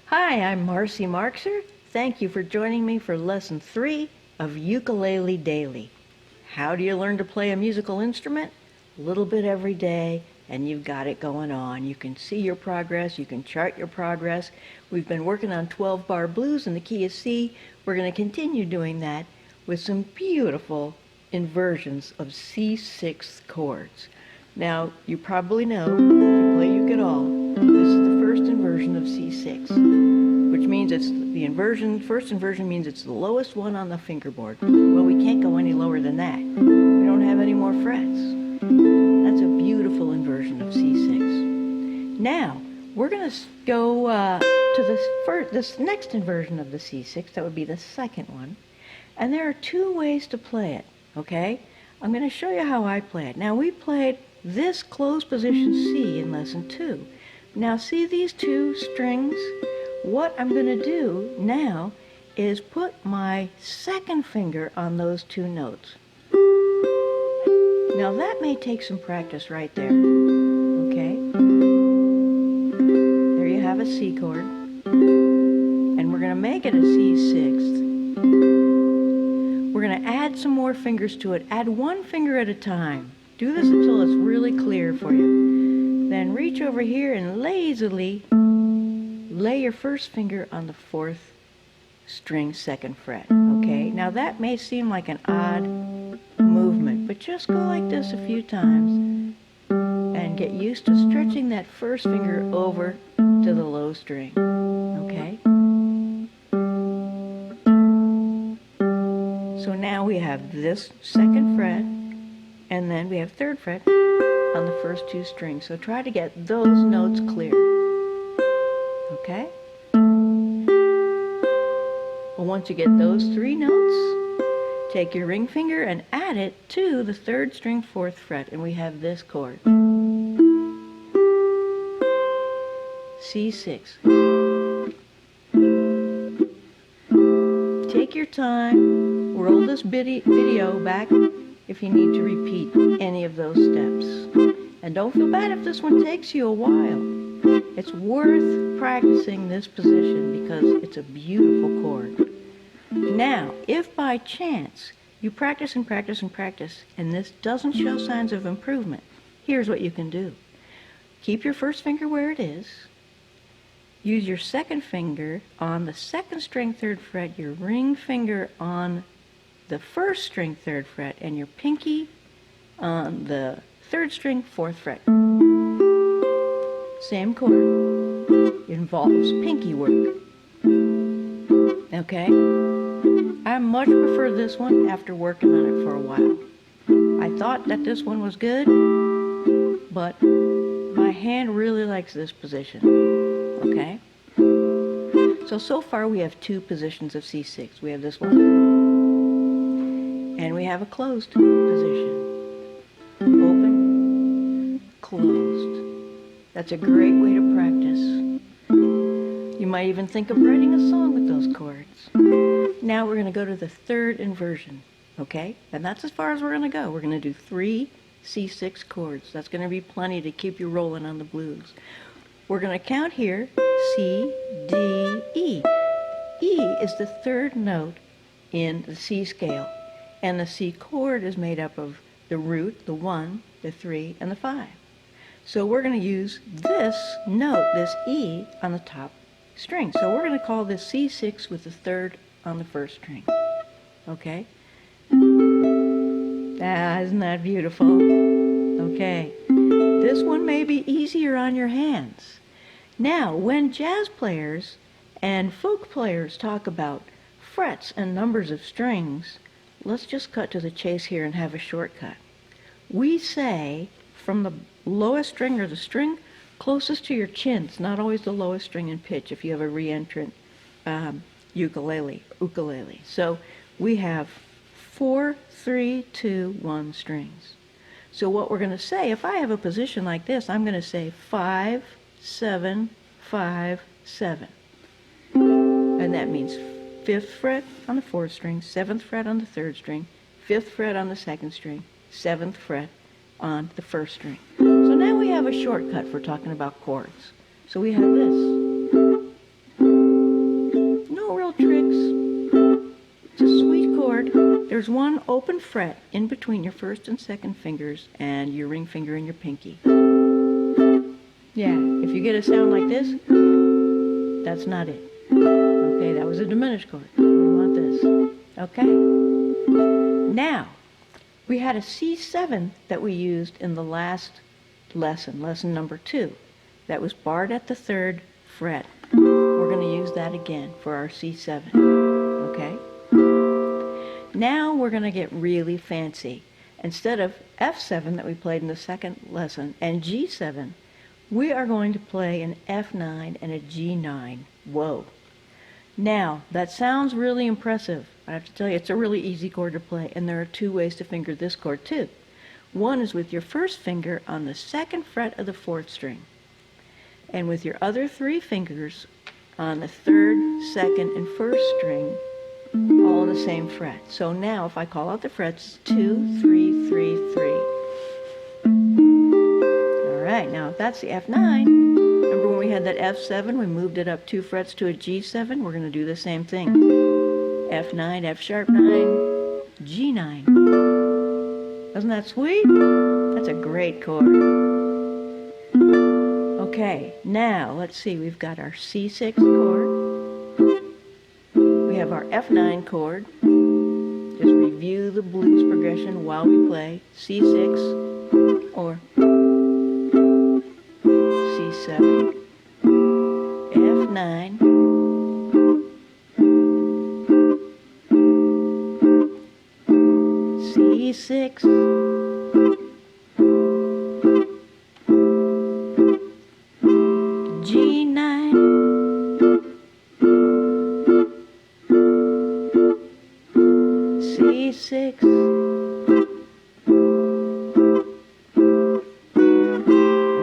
Hi, I'm Marcy Marxer. Thank you for joining me for Lesson 3 of Ukulele Daily. How do you learn to play a musical instrument? A little bit every day, and you've got it going on. You can see your progress. You can chart your progress. We've been working on 12-bar blues in the key of C. We're going to continue doing that with some beautiful inversions of C6 chords. Now, you probably know, if you play uke at all, this is the first inversion of C6, which means it's the inversion. First inversion means it's the lowest one on the fingerboard. Well, we can't go any lower than that. We don't have any more frets. That's a beautiful inversion of C6. Now, we're going to go to this next inversion of the C6. That would be the second one. And there are two ways to play it, okay? I'm going to show you how I play it. Now, we played this closed position C in Lesson 2. Now, see these two strings? What I'm going to do now is put my second finger on those two notes. Now, that may take some practice right there, okay? There you have a C chord. And we're going to make it a C6. We're going to add some more fingers to it. Add one finger at a time. Do this until it's really clear for you. Then reach over here and lazily lay your first finger on the 4th string 2nd fret. Okay? Now that may seem like an odd movement, but just go like this a few times and get used to stretching that first finger over to the low string. Okay? So now we have this 2nd fret, and then we have 3rd fret on the first two strings. So try to get those notes clear. Okay? Well, once you get those three notes, take your ring finger and add it to the 3rd string 4th fret, and we have this chord. C6. Take your time. Roll this video back if you need to repeat any of those steps. And don't feel bad if this one takes you a while. It's worth practicing this position because it's a beautiful chord. Now, if by chance you practice and practice and practice and this doesn't show signs of improvement, here's what you can do. Keep your first finger where it is. Use your second finger on the 2nd string 3rd fret, your ring finger on the 1st string 3rd fret, and your pinky on the 3rd string 4th fret. Same chord. Involves pinky work. Okay? I much prefer this one after working on it for a while. I thought that this one was good, but my hand really likes this position. Okay? So far we have two positions of C6. We have this one, and we have a closed position. Open, closed. That's a great way to practice. You might even think of writing a song with those chords. Now we're going to go to the 3rd inversion, okay? And that's as far as we're going to go. We're going to do 3 C6 chords. That's going to be plenty to keep you rolling on the blues. We're going to count here, C, D, E. E is the 3rd note in the C scale, and the C chord is made up of the root, the 1, the 3, and the 5. So we're going to use this note, this E, on the top string. So we're going to call this C6 with the 3rd on the 1st string. Okay? Isn't that beautiful? Okay. This one may be easier on your hands. Now, when jazz players and folk players talk about frets and numbers of strings, let's just cut to the chase here and have a shortcut. We say from the lowest string, or the string closest to your chin. It's not always the lowest string in pitch if you have a reentrant ukulele. So we have 4, 3, 2, 1 strings. So what we're going to say, if I have a position like this, I'm going to say 5, 7, 5, 7. And that means 5th fret on the 4th string, 7th fret on the 3rd string, 5th fret on the 2nd string, 7th fret on the 1st string. So now we have a shortcut for talking about chords. So we have this. there's one open fret in between your first and second fingers and your ring finger and your pinky. Yeah, if you get a sound like this, that's not it. Okay, that was a diminished chord. We want this. Okay. Now, we had a C7 that we used in the last lesson, lesson number 2. That was barred at the 3rd fret. We're going to use that again for our C7. Okay? Now we're going to get really fancy. Instead of F7 that we played in the second lesson and G7, we are going to play an F9 and a G9. Whoa. Now, that sounds really impressive. I have to tell you, it's a really easy chord to play, and there are 2 ways to finger this chord too. One is with your first finger on the 2nd fret of the 4th string, and with your other 3 fingers on the 3rd, 2nd, and 1st string, all on the same fret. So now, if I call out the frets, 2, 3, 3, 3. All right, now if that's the F9, remember when we had that F7, we moved it up 2 frets to a G7? We're going to do the same thing. F9, F sharp 9, G9. Isn't that sweet? That's a great chord. Okay, now let's see, we've got our C6 chord. We have our F9 chord. Just review the blues progression while we play. C6 or C7, F9, C6, G9, C6,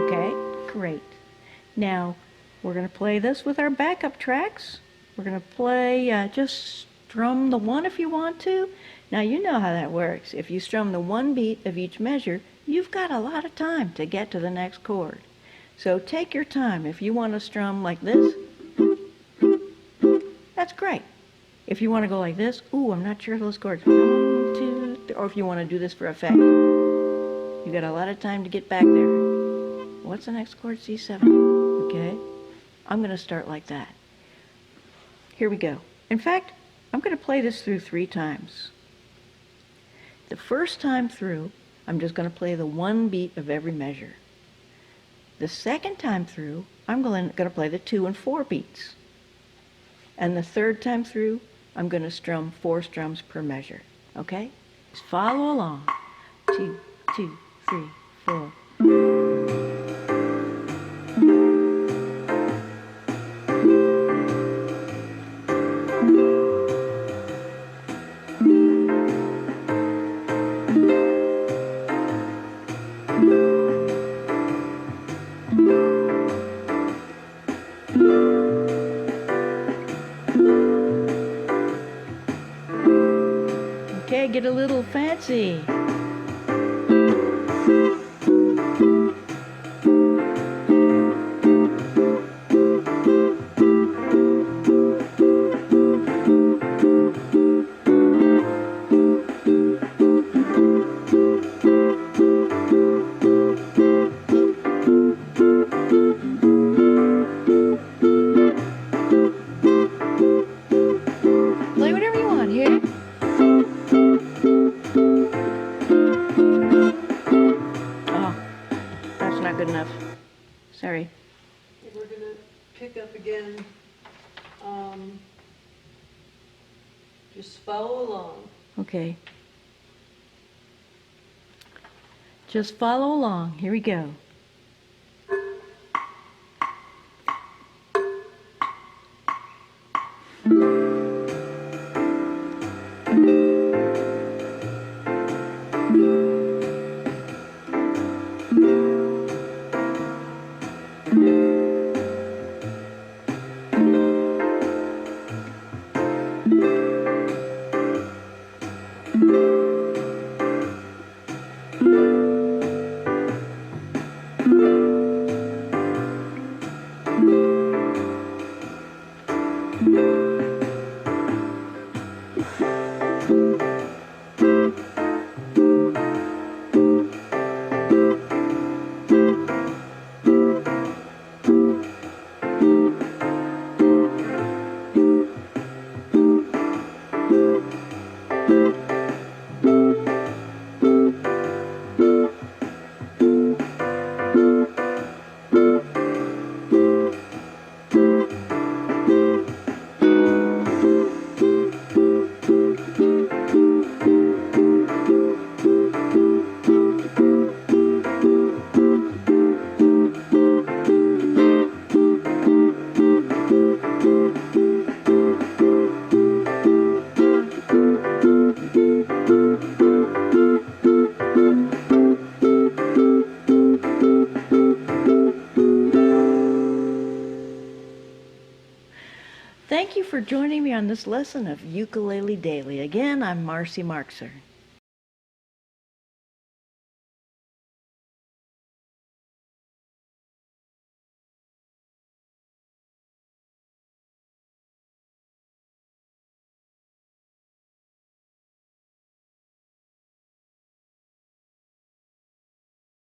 okay, great. Now, we're going to play this with our backup tracks. We're going to play, just strum the 1 if you want to. Now, you know how that works. If you strum the 1 beat of each measure, you've got a lot of time to get to the next chord. So take your time. If you want to strum like this, that's great. If you want to go like this, ooh, I'm not sure of those chords. 1, 2, 3, or if you want to do this for effect, you got a lot of time to get back there. What's the next chord? C7. Okay. I'm going to start like that. Here we go. In fact, I'm going to play this through 3 times. The first time through, I'm just going to play the 1 beat of every measure. The second time through, I'm going to play the 2 and 4 beats. And the third time through, I'm going to strum 4 strums per measure. Okay? Just follow along. 2, 2, 3, 4. Okay, get a little fancy. Play whatever you want here. Good enough. Sorry. We're going to pick up again. Just follow along. Okay. Just follow along. Here we go. Thank you for joining me on this lesson of Ukulele Daily. Again, I'm Marcy Marxer.